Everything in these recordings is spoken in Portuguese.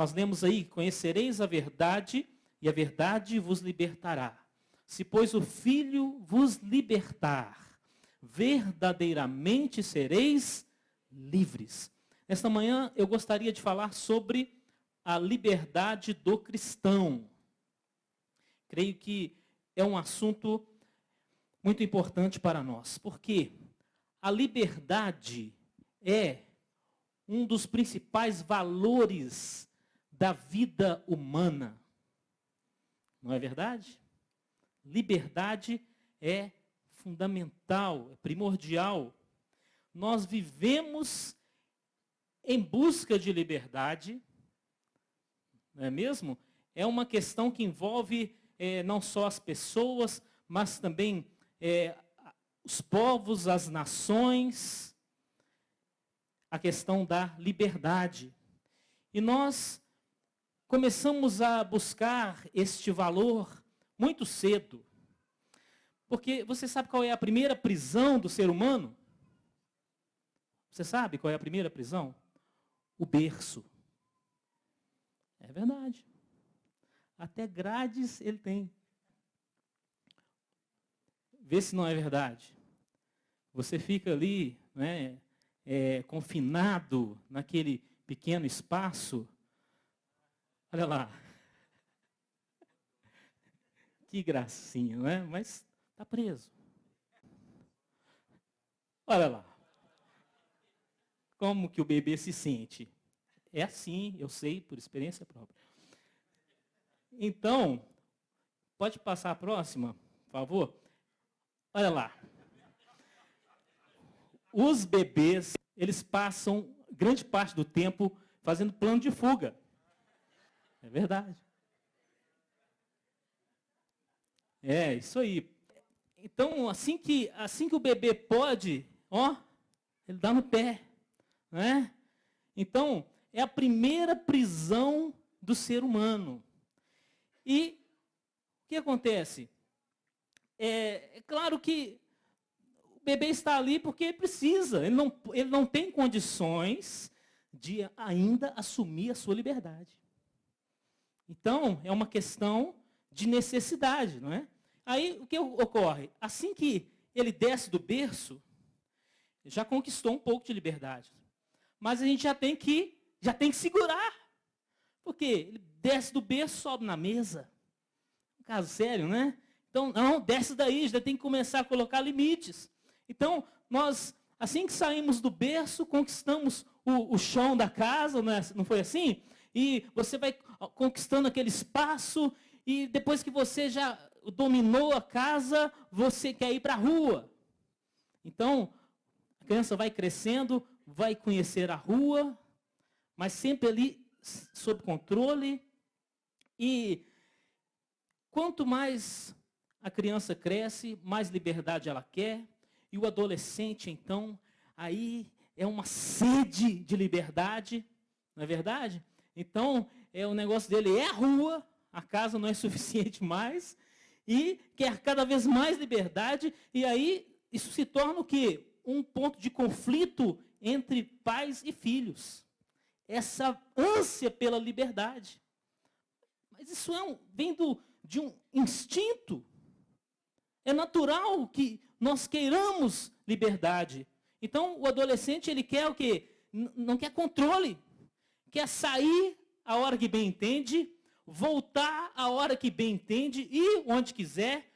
Nós lemos aí, conhecereis a verdade e a verdade vos libertará. Se, pois, o Filho vos libertar, verdadeiramente sereis livres. Nesta manhã eu gostaria de falar sobre a liberdade do cristão. Creio que é um assunto muito importante para nós, porque a liberdade é um dos principais valores da vida humana. Não é verdade? Liberdade é fundamental, é primordial. Nós vivemos em busca de liberdade, não é mesmo? É uma questão que envolve não só as pessoas, mas também os povos, as nações, a questão da liberdade. E nós começamos a buscar este valor muito cedo. Porque você sabe qual é a primeira prisão do ser humano? Você sabe qual é a primeira prisão? O berço. É verdade. Até grades ele tem. Vê se não é verdade. Você fica ali, né, confinado naquele pequeno espaço. Olha lá. Que gracinha, né? Mas está preso. Olha lá. Como que o bebê se sente? É assim, eu sei, por experiência própria. Então, pode passar a próxima, por favor? Olha lá. Os bebês, eles passam grande parte do tempo fazendo plano de fuga. É verdade. É, isso aí. Então, assim que o bebê pode, ó, ele dá no pé, né? Então, é a primeira prisão do ser humano. E o que acontece? É claro que o bebê está ali porque ele precisa, ele não tem condições de ainda assumir a sua liberdade. Então, é uma questão de necessidade, não é? Aí, o que ocorre? Assim que ele desce do berço, já conquistou um pouco de liberdade. Mas a gente já tem que segurar. Porque ele desce do berço, sobe na mesa. Um caso sério, né? Então, não, desce daí, já tem que começar a colocar limites. Então, nós, assim que saímos do berço, conquistamos o chão da casa, não foi assim? E você vai conquistando aquele espaço, e depois que você já dominou a casa, você quer ir para a rua. Então, a criança vai crescendo, vai conhecer a rua, mas sempre ali sob controle. E quanto mais a criança cresce, mais liberdade ela quer. E o adolescente, então, aí é uma sede de liberdade, não é verdade? Então, o negócio dele é a rua, a casa não é suficiente mais, e quer cada vez mais liberdade, e aí isso se torna o quê? Um ponto de conflito entre pais e filhos. Essa ânsia pela liberdade. Mas isso vem de um instinto. É natural que nós queiramos liberdade. Então, o adolescente, ele quer o quê? Não quer controle. Quer sair a hora que bem entende, voltar a hora que bem entende, ir onde quiser,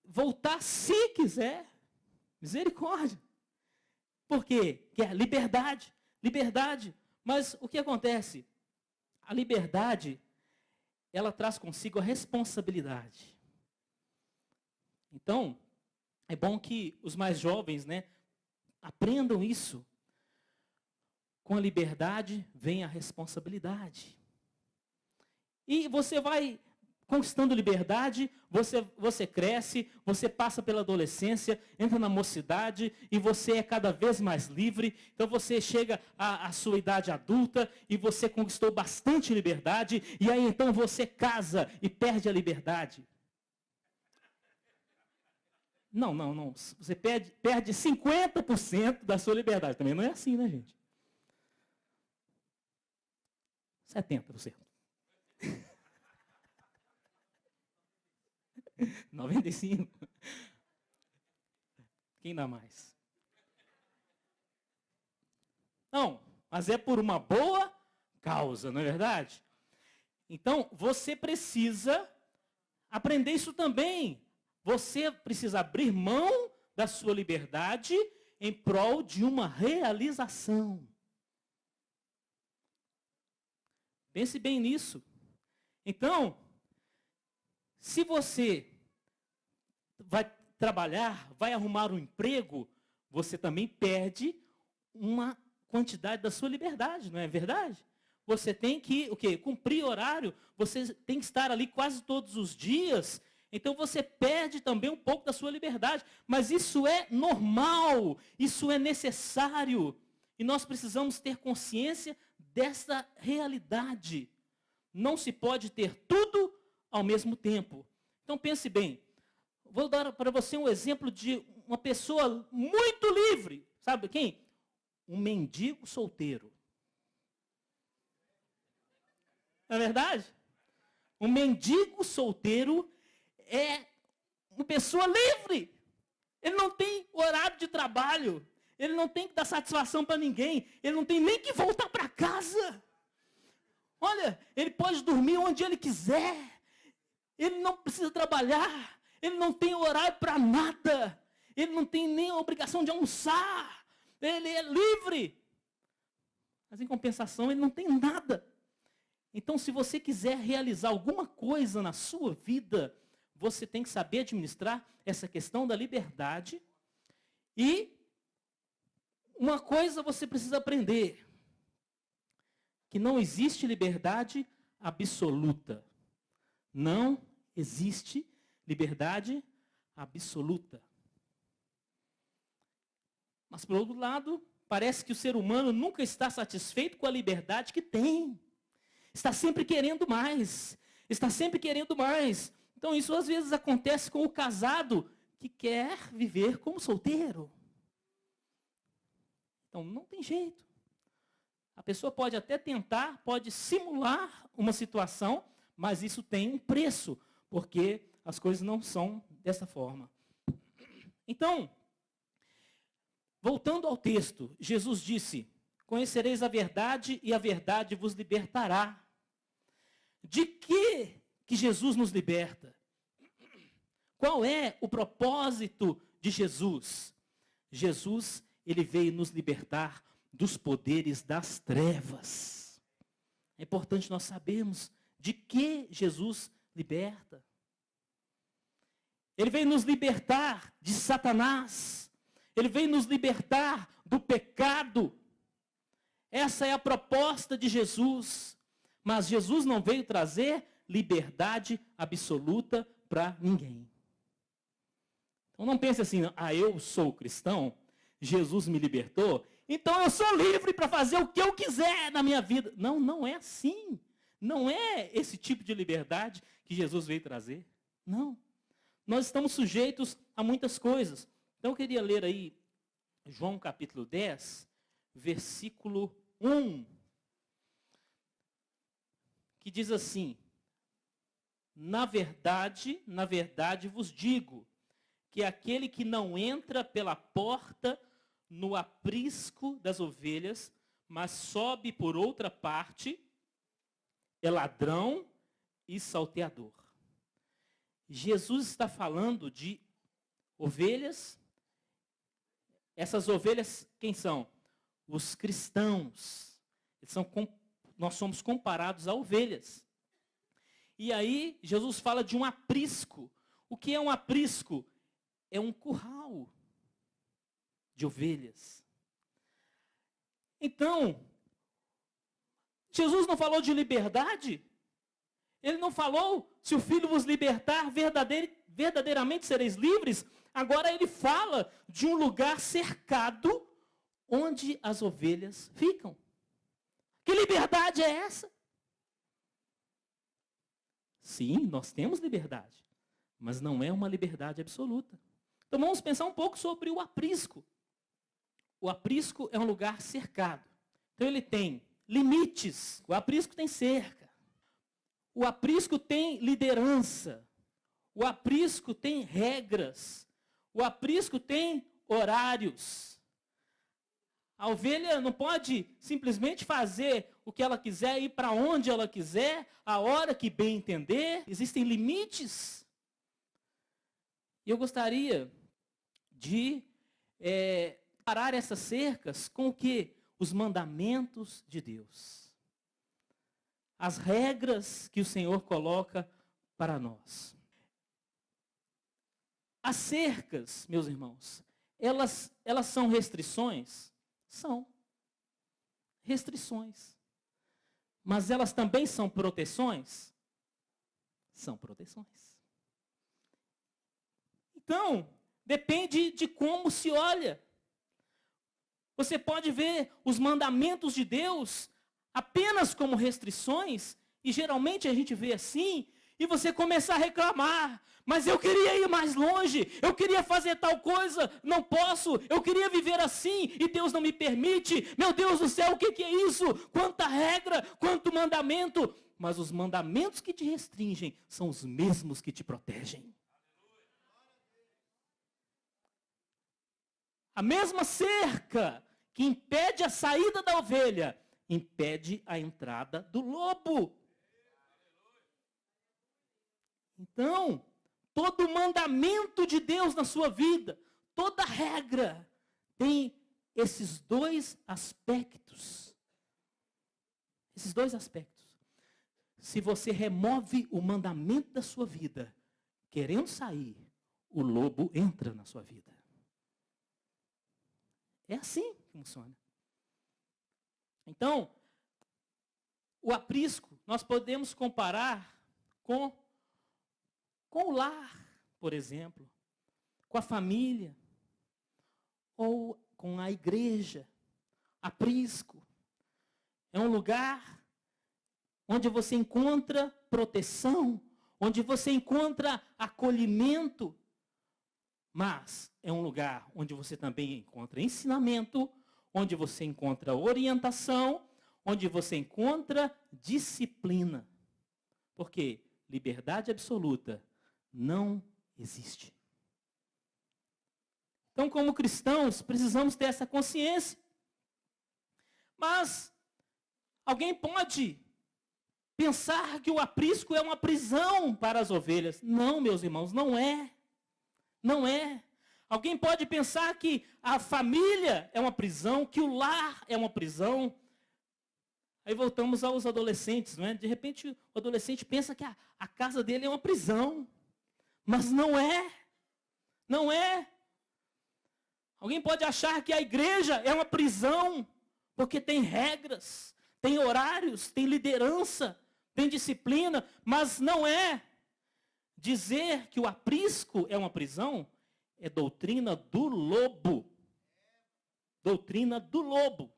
voltar se quiser. Misericórdia. Por quê? Quer liberdade. Liberdade. Mas o que acontece? A liberdade, ela traz consigo a responsabilidade. Então, é bom que os mais jovens, né, aprendam isso. Com a liberdade vem a responsabilidade. E você vai conquistando liberdade, você cresce, você passa pela adolescência, entra na mocidade e você é cada vez mais livre. Então você chega à sua idade adulta e você conquistou bastante liberdade e aí então você casa e perde a liberdade. Não. Você perde 50% da sua liberdade. Também não é assim, né, gente? 70%. 95%. Quem dá mais? Não, mas é por uma boa causa, não é verdade? Então, você precisa aprender isso também. Você precisa abrir mão da sua liberdade em prol de uma realização. Pense bem nisso. Então, se você vai trabalhar, vai arrumar um emprego, você também perde uma quantidade da sua liberdade, não é verdade? Você tem que, cumprir horário, você tem que estar ali quase todos os dias, então você perde também um pouco da sua liberdade. Mas isso é normal, isso é necessário, e nós precisamos ter consciência dessa realidade. Não se pode ter tudo ao mesmo tempo. Então pense bem, vou dar para você um exemplo de uma pessoa muito livre. Sabe quem? Um mendigo solteiro. Não é verdade? Um mendigo solteiro é uma pessoa livre. Ele não tem horário de trabalho. Ele não tem que dar satisfação para ninguém. Ele não tem nem que voltar para casa. Olha, ele pode dormir onde ele quiser. Ele não precisa trabalhar. Ele não tem horário para nada. Ele não tem nem a obrigação de almoçar. Ele é livre. Mas em compensação, ele não tem nada. Então, se você quiser realizar alguma coisa na sua vida, você tem que saber administrar essa questão da liberdade. E uma coisa você precisa aprender, que não existe liberdade absoluta. Não existe liberdade absoluta. Mas, por outro lado, parece que o ser humano nunca está satisfeito com a liberdade que tem. Está sempre querendo mais. Está sempre querendo mais. Então, isso às vezes acontece com o casado que quer viver como solteiro. Então, não tem jeito. A pessoa pode até tentar, pode simular uma situação, mas isso tem um preço, porque as coisas não são dessa forma. Então, voltando ao texto, Jesus disse: conhecereis a verdade e a verdade vos libertará. De que Jesus nos liberta? Qual é o propósito de Jesus? Jesus, ele veio nos libertar dos poderes das trevas. É importante nós sabermos de que Jesus liberta. Ele veio nos libertar de Satanás. Ele veio nos libertar do pecado. Essa é a proposta de Jesus. Mas Jesus não veio trazer liberdade absoluta para ninguém. Então não pense assim, eu sou cristão, Jesus me libertou, então eu sou livre para fazer o que eu quiser na minha vida. Não, não é assim. Não é esse tipo de liberdade que Jesus veio trazer. Não. Nós estamos sujeitos a muitas coisas. Então eu queria ler aí João capítulo 10, versículo 1. Que diz assim: na verdade vos digo, que aquele que não entra pela porta no aprisco das ovelhas, mas sobe por outra parte, é ladrão e salteador. Jesus está falando de ovelhas. Essas ovelhas, quem são? Os cristãos. Nós somos comparados a ovelhas. E aí, Jesus fala de um aprisco. O que é um aprisco? É um curral de ovelhas. Então, Jesus não falou de liberdade? Ele não falou, se o Filho vos libertar, verdadeiramente sereis livres? Agora ele fala de um lugar cercado onde as ovelhas ficam. Que liberdade é essa? Sim, nós temos liberdade, mas não é uma liberdade absoluta. Então vamos pensar um pouco sobre o aprisco. O aprisco é um lugar cercado. Então ele tem limites, o aprisco tem cerca, o aprisco tem liderança, o aprisco tem regras, o aprisco tem horários. A ovelha não pode simplesmente fazer o que ela quiser, ir para onde ela quiser, a hora que bem entender. Existem limites. E eu gostaria de parar essas cercas com o quê? Os mandamentos de Deus. As regras que o Senhor coloca para nós. As cercas, meus irmãos, elas são restrições? São restrições. Mas elas também são proteções? São proteções. Então, depende de como se olha. Você pode ver os mandamentos de Deus apenas como restrições, e geralmente a gente vê assim, e você começa a reclamar. Mas eu queria ir mais longe, eu queria fazer tal coisa, não posso, eu queria viver assim, e Deus não me permite. Meu Deus do céu, o que é isso? Quanta regra, quanto mandamento. Mas os mandamentos que te restringem são os mesmos que te protegem. A mesma cerca que impede a saída da ovelha, impede a entrada do lobo. Então, todo mandamento de Deus na sua vida, toda regra, tem esses dois aspectos. Esses dois aspectos. Se você remove o mandamento da sua vida, querendo sair, o lobo entra na sua vida. É assim que funciona. Então, o aprisco, nós podemos comparar com o lar, por exemplo, com a família, ou com a igreja. Aprisco é um lugar onde você encontra proteção, onde você encontra acolhimento, mas é um lugar onde você também encontra ensinamento, onde você encontra orientação, onde você encontra disciplina. Porque liberdade absoluta não existe. Então, como cristãos, precisamos ter essa consciência. Mas alguém pode pensar que o aprisco é uma prisão para as ovelhas. Não, meus irmãos, não é. Não é. Alguém pode pensar que a família é uma prisão, que o lar é uma prisão. Aí voltamos aos adolescentes, não é? De repente o adolescente pensa que a casa dele é uma prisão. Mas não é. Não é. Alguém pode achar que a igreja é uma prisão, porque tem regras, tem horários, tem liderança, tem disciplina, mas não é. Dizer que o aprisco é uma prisão é doutrina do lobo. Doutrina do lobo.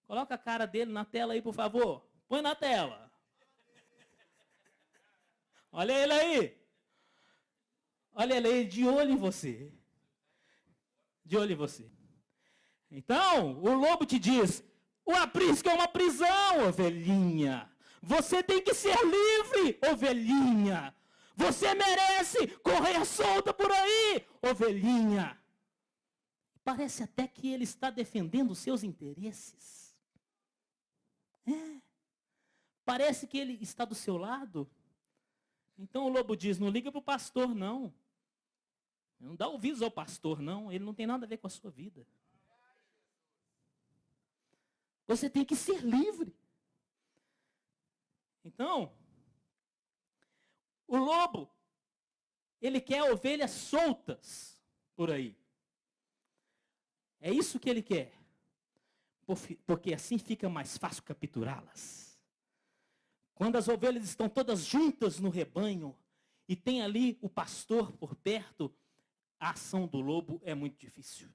Coloca a cara dele na tela aí, por favor. Põe na tela. Olha ele aí. Olha ele aí, de olho em você. De olho em você. Então, o lobo te diz, o aprisco é uma prisão, ovelhinha. Você tem que ser livre, ovelhinha. Você merece correr solta por aí, ovelhinha. Parece até que ele está defendendo os seus interesses. Parece que ele está do seu lado. Então o lobo diz, não liga para o pastor, não. Não dá ouvidos ao pastor, não. Ele não tem nada a ver com a sua vida. Você tem que ser livre. Então, o lobo, ele quer ovelhas soltas por aí. É isso que ele quer. Porque assim fica mais fácil capturá-las. Quando as ovelhas estão todas juntas no rebanho e tem ali o pastor por perto, a ação do lobo é muito difícil.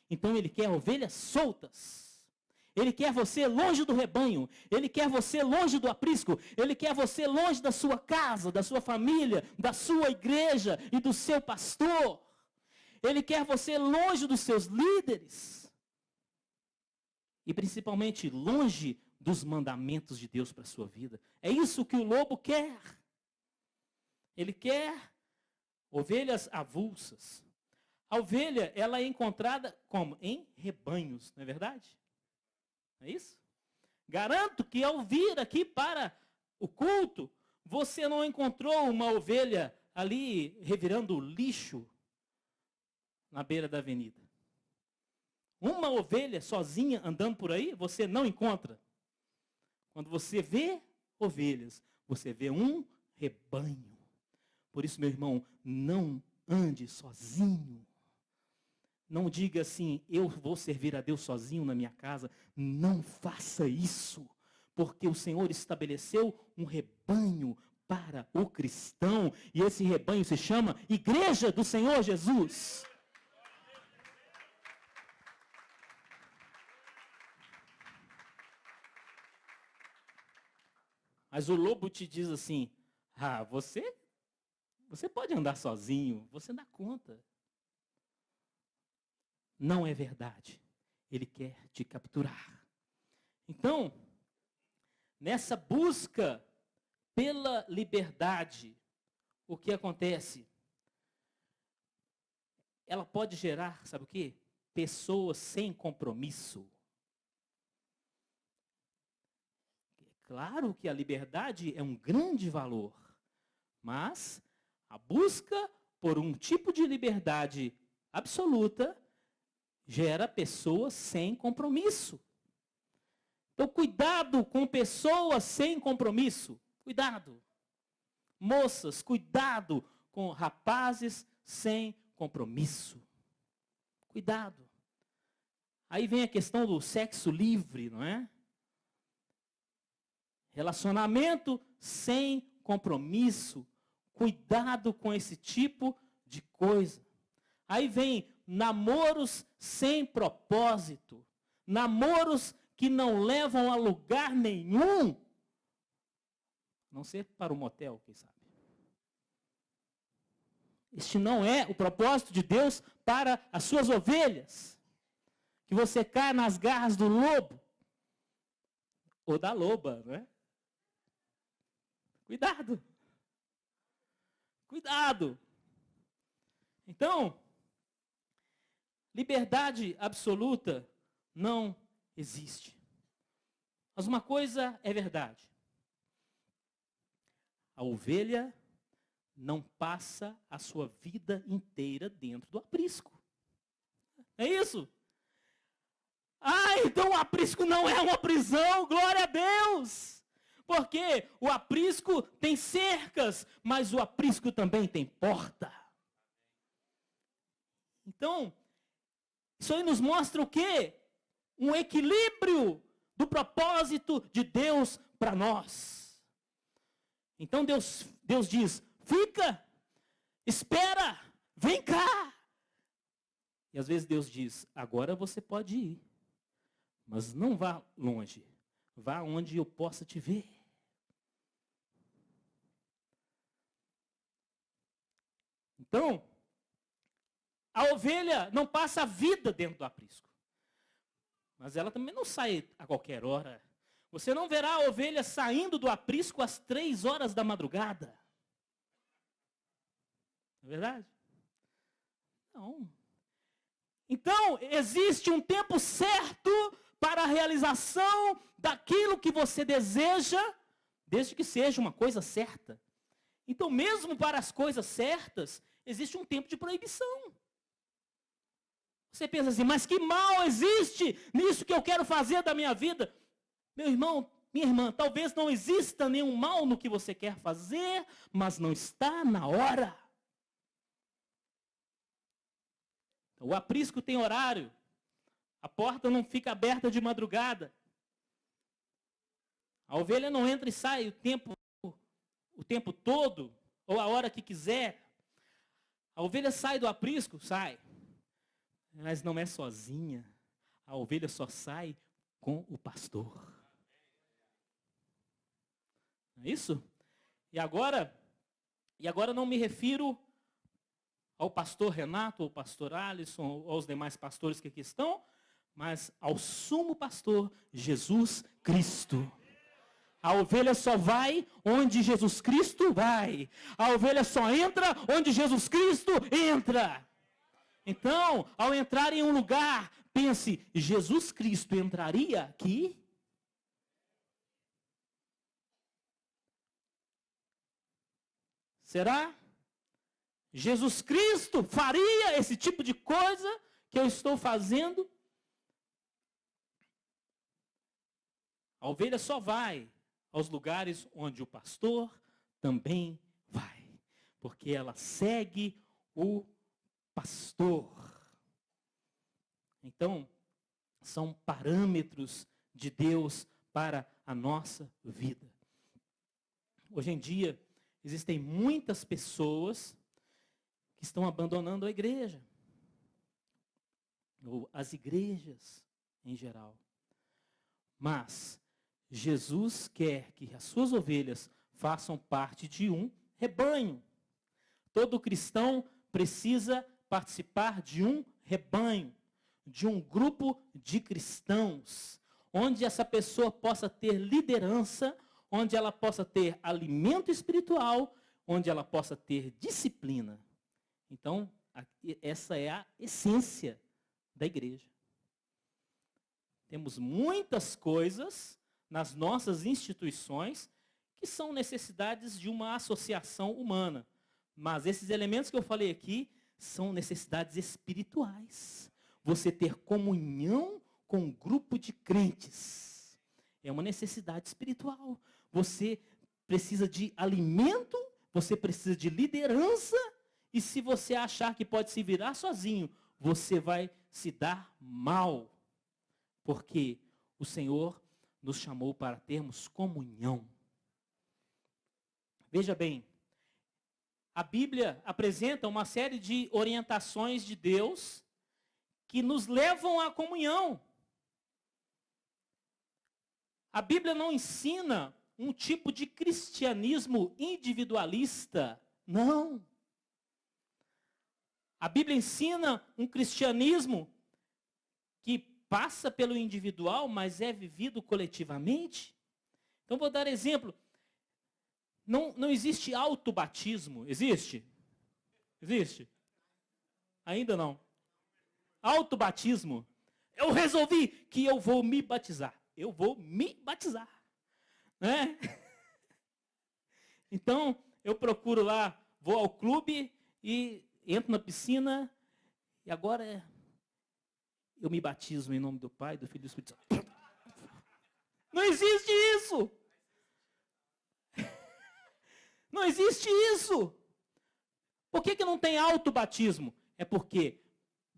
Então ele quer ovelhas soltas. Ele quer você longe do rebanho. Ele quer você longe do aprisco. Ele quer você longe da sua casa, da sua família, da sua igreja e do seu pastor. Ele quer você longe dos seus líderes. E principalmente longe dos mandamentos de Deus para a sua vida. É isso que o lobo quer. Ele quer ovelhas avulsas. A ovelha, ela é encontrada como? Em rebanhos, não é verdade? Não é isso? Garanto que ao vir aqui para o culto, você não encontrou uma ovelha ali revirando lixo na beira da avenida. Uma ovelha sozinha andando por aí, você não encontra. Quando você vê ovelhas, você vê um rebanho. Por isso, meu irmão, não ande sozinho. Não diga assim, eu vou servir a Deus sozinho na minha casa. Não faça isso, porque o Senhor estabeleceu um rebanho para o cristão, e esse rebanho se chama Igreja do Senhor Jesus. Mas o lobo te diz assim, você pode andar sozinho, você dá conta. Não é verdade. Ele quer te capturar. Então, nessa busca pela liberdade, o que acontece? Ela pode gerar, sabe o quê? Pessoas sem compromisso. Claro que a liberdade é um grande valor, mas a busca por um tipo de liberdade absoluta gera pessoas sem compromisso. Então, cuidado com pessoas sem compromisso. Cuidado. Moças, cuidado com rapazes sem compromisso. Cuidado. Aí vem a questão do sexo livre, não é? Relacionamento sem compromisso. Cuidado com esse tipo de coisa. Aí vem namoros sem propósito. Namoros que não levam a lugar nenhum. Não ser para o motel, quem sabe. Este não é o propósito de Deus para as suas ovelhas. Que você caia nas garras do lobo. Ou da loba, não é? Cuidado. Cuidado. Então, liberdade absoluta não existe. Mas uma coisa é verdade. A ovelha não passa a sua vida inteira dentro do aprisco. É isso? Então o aprisco não é uma prisão, glória a Deus! Porque o aprisco tem cercas, mas o aprisco também tem porta. Então, isso aí nos mostra o quê? Um equilíbrio do propósito de Deus para nós. Então Deus diz, fica, espera, vem cá. E às vezes Deus diz, agora você pode ir, mas não vá longe, vá onde eu possa te ver. Então, a ovelha não passa a vida dentro do aprisco. Mas ela também não sai a qualquer hora. Você não verá a ovelha saindo do aprisco às 3 horas da madrugada. Não é verdade? Não. Então, existe um tempo certo para a realização daquilo que você deseja, desde que seja uma coisa certa. Então, mesmo para as coisas certas, existe um tempo de proibição. Você pensa assim, mas que mal existe nisso que eu quero fazer da minha vida? Meu irmão, minha irmã, talvez não exista nenhum mal no que você quer fazer, mas não está na hora. O aprisco tem horário. A porta não fica aberta de madrugada. A ovelha não entra e sai o tempo todo, ou a hora que quiser. A ovelha sai do aprisco? Sai. Mas não é sozinha. A ovelha só sai com o pastor. Não é isso? E agora não me refiro ao pastor Renato, ao pastor Alisson, ou aos demais pastores que aqui estão, mas ao sumo pastor, Jesus Cristo. A ovelha só vai onde Jesus Cristo vai. A ovelha só entra onde Jesus Cristo entra. Então, ao entrar em um lugar, pense, Jesus Cristo entraria aqui? Será? Jesus Cristo faria esse tipo de coisa que eu estou fazendo? A ovelha só vai aos lugares onde o pastor também vai, porque ela segue o pastor. Então, são parâmetros de Deus para a nossa vida. Hoje em dia, existem muitas pessoas que estão abandonando a igreja, ou as igrejas em geral. Mas Jesus quer que as suas ovelhas façam parte de um rebanho. Todo cristão precisa participar de um rebanho, de um grupo de cristãos, onde essa pessoa possa ter liderança, onde ela possa ter alimento espiritual, onde ela possa ter disciplina. Então, essa é a essência da igreja. Temos muitas coisas nas nossas instituições que são necessidades de uma associação humana. Mas esses elementos que eu falei aqui são necessidades espirituais. Você ter comunhão com um grupo de crentes é uma necessidade espiritual. Você precisa de alimento, você precisa de liderança, e se você achar que pode se virar sozinho, você vai se dar mal. Porque o Senhor nos chamou para termos comunhão. Veja bem, a Bíblia apresenta uma série de orientações de Deus que nos levam à comunhão. A Bíblia não ensina um tipo de cristianismo individualista, não. A Bíblia ensina um cristianismo que passa pelo individual, mas é vivido coletivamente. Então, vou dar exemplo. Não existe autobatismo. Existe? Existe? Ainda não. Autobatismo. Eu resolvi que eu vou me batizar. Eu vou me batizar. Né? Então, eu procuro lá, vou ao clube e entro na piscina e agora eu me batizo em nome do Pai, do Filho e do Espírito Santo. Não existe isso. Não existe isso. Por que não tem autobatismo? É porque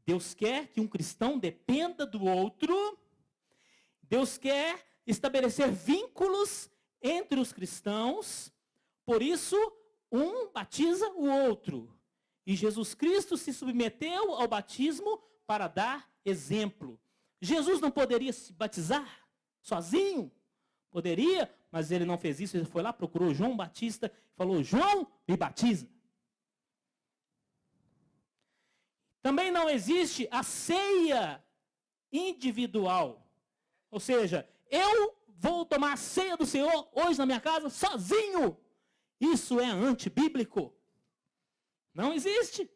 Deus quer que um cristão dependa do outro. Deus quer estabelecer vínculos entre os cristãos. Por isso, um batiza o outro. E Jesus Cristo se submeteu ao batismo para dar exemplo. Jesus não poderia se batizar sozinho? Poderia, mas ele não fez isso. Ele foi lá, procurou João Batista e falou, João, me batiza. Também não existe a ceia individual. Ou seja, eu vou tomar a ceia do Senhor hoje na minha casa sozinho. Isso é antibíblico. Não existe.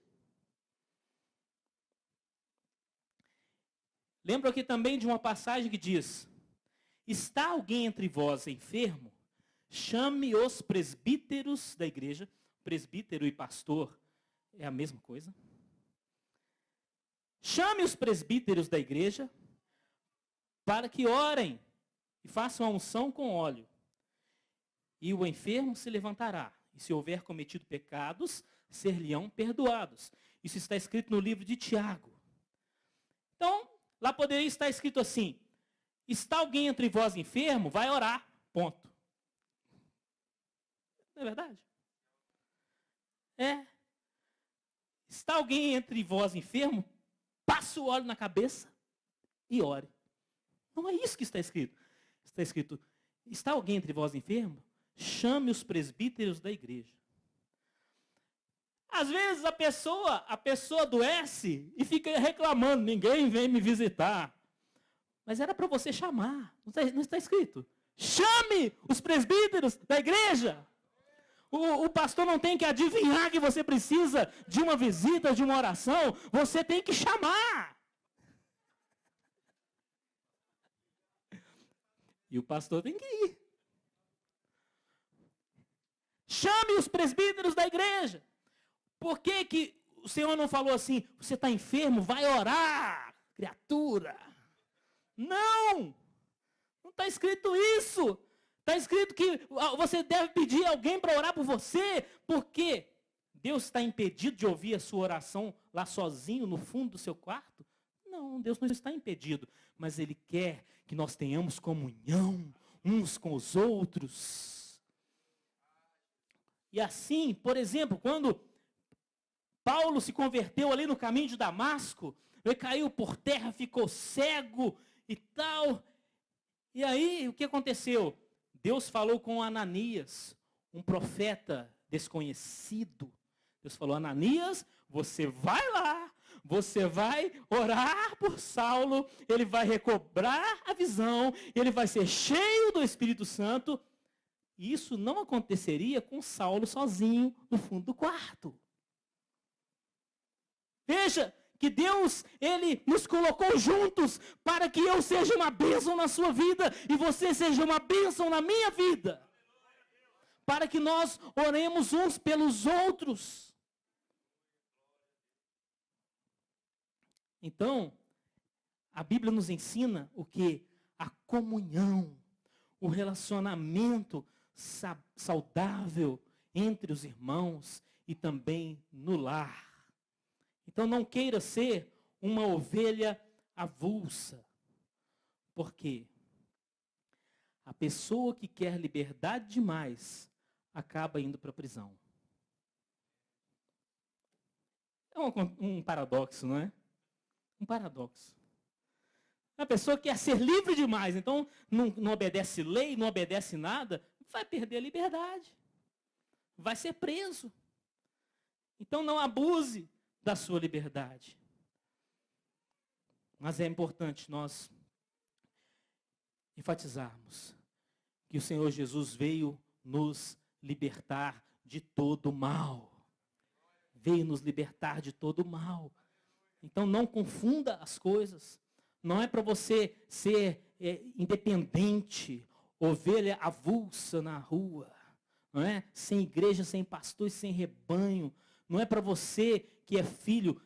Lembro aqui também de uma passagem que diz, está alguém entre vós enfermo? Chame os presbíteros da igreja. Presbítero e pastor é a mesma coisa. Chame os presbíteros da igreja para que orem e façam a unção com óleo. E o enfermo se levantará. E se houver cometido pecados, ser-lhe-ão perdoados. Isso está escrito no livro de Tiago. Então, lá poderia estar escrito assim, está alguém entre vós enfermo? Vai orar. Ponto. Não é verdade? É. Está alguém entre vós enfermo? Passe o óleo na cabeça e ore. Não é isso que está escrito. Está escrito, está alguém entre vós enfermo? Chame os presbíteros da igreja. Às vezes a pessoa adoece e fica reclamando, ninguém vem me visitar. Mas era para você chamar. Não está escrito. Chame os presbíteros da igreja. O pastor não tem que adivinhar que você precisa de uma visita, de uma oração. Você tem que chamar. E o pastor tem que ir. Chame os presbíteros da igreja. Por que o Senhor não falou assim, você está enfermo, vai orar, criatura? Não está escrito isso. Está escrito que você deve pedir alguém para orar por você, porque Deus está impedido de ouvir a sua oração lá sozinho, no fundo do seu quarto? Não, Deus não está impedido, mas Ele quer que nós tenhamos comunhão uns com os outros. E assim, por exemplo, quando Paulo se converteu ali no caminho de Damasco, ele caiu por terra, ficou cego e tal. E aí, o que aconteceu? Deus falou com Ananias, um profeta desconhecido. Deus falou, Ananias, você vai lá, você vai orar por Saulo, ele vai recobrar a visão, ele vai ser cheio do Espírito Santo. E isso não aconteceria com Saulo sozinho no fundo do quarto. Veja que Deus, Ele nos colocou juntos para que eu seja uma bênção na sua vida e você seja uma bênção na minha vida. Para que nós oremos uns pelos outros. Então, a Bíblia nos ensina o que? A comunhão, o relacionamento saudável entre os irmãos e também no lar. Então não queira ser uma ovelha avulsa. Por quê? A pessoa que quer liberdade demais acaba indo para a prisão. É um paradoxo, não é? Um paradoxo. A pessoa quer ser livre demais, então não obedece lei, não obedece nada, vai perder a liberdade. Vai ser preso. Então não abuse da sua liberdade. Mas é importante nós enfatizarmos que o Senhor Jesus veio nos libertar de todo mal. Veio nos libertar de todo mal. Então não confunda as coisas. Não é para você ser independente, ovelha avulsa na rua, não é? Sem igreja, sem pastor e sem rebanho. Não é para você que é filho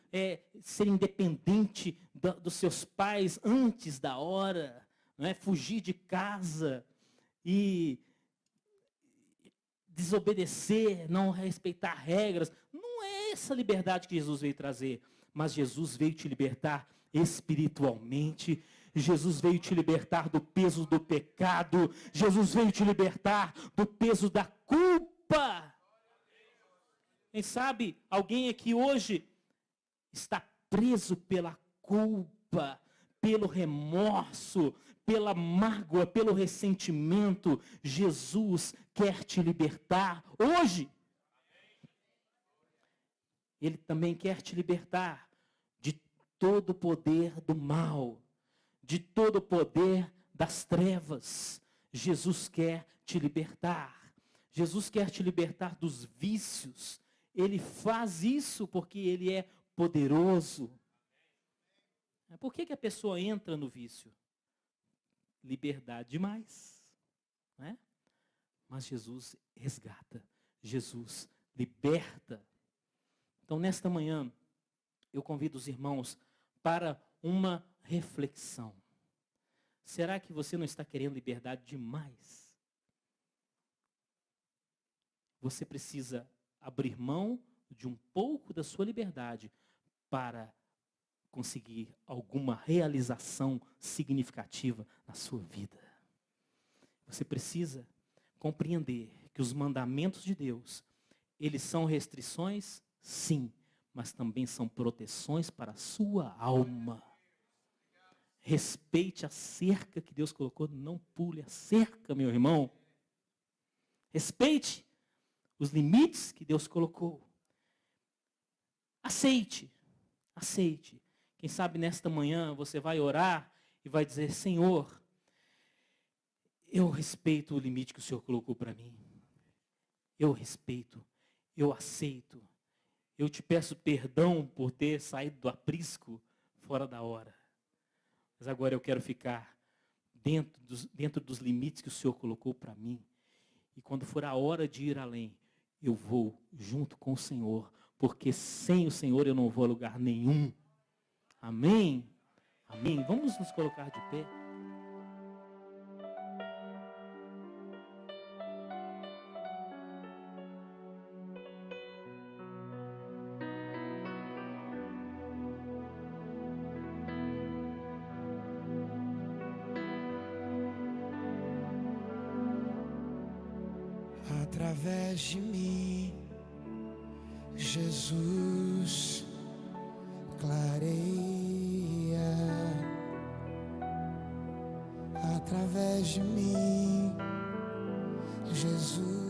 ser independente dos seus pais antes da hora, não é? Fugir de casa e desobedecer, não respeitar regras. Não é essa liberdade que Jesus veio trazer, mas Jesus veio te libertar espiritualmente. Jesus veio te libertar do peso do pecado. Jesus veio te libertar do peso da culpa. Quem sabe alguém aqui hoje está preso pela culpa, pelo remorso, pela mágoa, pelo ressentimento. Jesus quer te libertar hoje. Ele também quer te libertar de todo o poder do mal, de todo o poder das trevas. Jesus quer te libertar. Jesus quer te libertar dos vícios. Ele faz isso porque Ele é poderoso. Por que a pessoa entra no vício? Liberdade demais. Não é? Mas Jesus resgata. Jesus liberta. Então, nesta manhã, eu convido os irmãos para uma reflexão. Será que você não está querendo liberdade demais? Você precisa abrir mão de um pouco da sua liberdade para conseguir alguma realização significativa na sua vida. Você precisa compreender que os mandamentos de Deus, eles são restrições, sim, mas também são proteções para a sua alma. Respeite a cerca que Deus colocou, não pule a cerca, meu irmão. Respeite os limites que Deus colocou. Aceite. Quem sabe nesta manhã você vai orar e vai dizer: Senhor, eu respeito o limite que o Senhor colocou para mim. Eu respeito, eu aceito. Eu te peço perdão por ter saído do aprisco fora da hora. Mas agora eu quero ficar dentro dos limites que o Senhor colocou para mim. E quando for a hora de ir além, eu vou junto com o Senhor, porque sem o Senhor eu não vou a lugar nenhum. Amém? Amém? Vamos nos colocar de pé. Através de mim, Jesus clareia. Através de mim, Jesus